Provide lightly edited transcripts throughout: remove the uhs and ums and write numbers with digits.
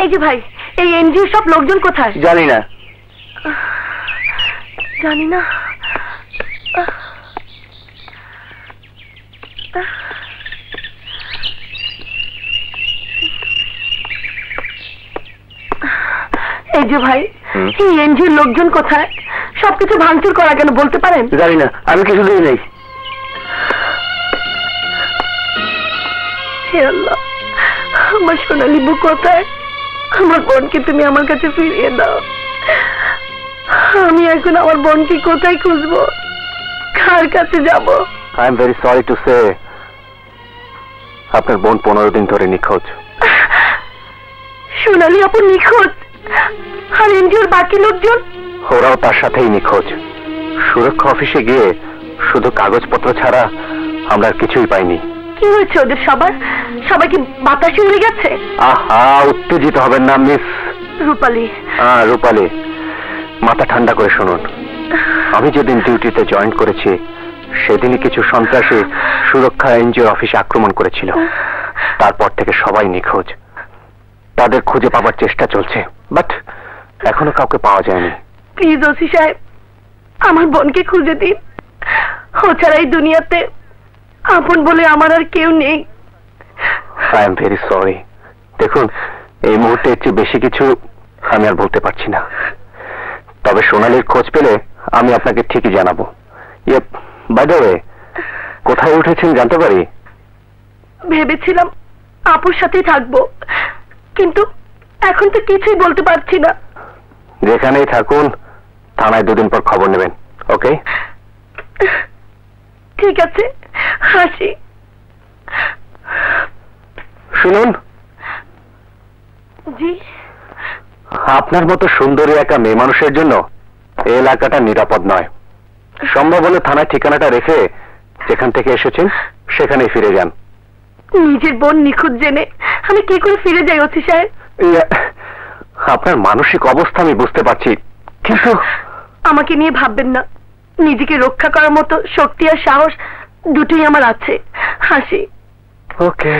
এই যে ভাই, এই এনজিও সব লোকজন কোথায়? জানি না। জানি না। এই যে ভাই, এই এনজিওর লোকজন কোথায়? সবকিছু ভাঙচুর করা কেন বলতে পারেন? জানি না, আমি কিছু দিই নেই। হে আল্লাহ, আমার সোনালী বউ কোথায়? আমার বোনকে তুমি আমার কাছে ফিরিয়ে দাও। আমি এখন আমার বোনকে কোথায় খুঁজবো, কার কাছে যাব? I am very sorry to say, আপনার বোন 15 দিন ধরে নিখোঁজ। সোনালী আপু নিখোঁজ? আর এনজিওর বাকি লোকজন? ওরাও তার সাথেই নিখোঁজ। সুরক্ষা অফিসে গিয়ে শুধু কাগজপত্র ছাড়া আমরা আর কিছুই পাইনি। কি হয়েছে ওদের সবার? সবাই কি বাতাসে উড়ে গেছে? আহা, উত্তেজিত হবেন না মিস রূপালী। রূপালী, মাথা ঠান্ডা করে শুনুন। আমি যেদিন ডিউটিতে জয়েন করেছি সেদিনই কিছু সন্ত্রাসী সুরক্ষা এনজিও অফিসে আক্রমণ করেছিল। তারপর থেকে সবাই নিখোঁজ। তাদের খুঁজে পাবার চেষ্টা চলছে, বাট এখনো কাউকে পাওয়া যায়নি। প্লিজ ওসি সাহেব, আমার বোনকে খুঁজে দিন। ও ছাড়া এই দুনিয়াতে আপন বলে আমার আর কেউ নেই। I am very sorry. দেখুন, এই মুহূর্তে এর চেয়ে বেশি কিছু আমি আর বলতে পারছি না। তবে সোনালীর খোঁজ পেলে আমি আপনাকে ঠিকই জানাবো। বাই দ্য ওয়ে, কোথায় উঠেছেন জানতে পারি? ভেবেছিলাম আপুর সাথেই থাকবো, কিন্তু এখন তো কিছুই বলতে পারছি না। যেখানেই থাকুন, থানায় 2 দিন পর খবর নেবেন, ওকে? ঠিক আছে, হাসি। শুনুন, জি? আপনার মতো সুন্দরী একা মেয়ে মানুষের জন্য এই এলাকাটা নিরাপদ নয়। সম্ভব হলে থানায় ঠিকানাটা রেখে যেখান থেকে এসেছেন সেখানেই ফিরে যান। নিজের বোন নিখোঁজ জেনে আমি কি করে ফিরে যাই ওসি সাহেব? আপনার মানসিক অবস্থা আমি বুঝতে পারছি, কিন্তু আমাকে নিয়ে ভাববেন না। নিজেকে রক্ষা করার মতো শক্তি আর সাহস দুটোই আমার আছে। হাসি। ওকে।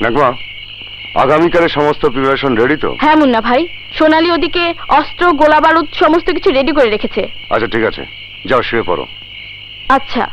নাগমা, আগামীকালের সমস্ত প্রিপারেশন রেডি তো? হ্যাঁ মুন্না ভাই, সোনালী ওদিকে অস্ত্র, গোলা বারুদ সমস্ত কিছু রেডি করে রেখেছে। আচ্ছা ঠিক আছে, যাও শুয়ে পড়ো। আচ্ছা।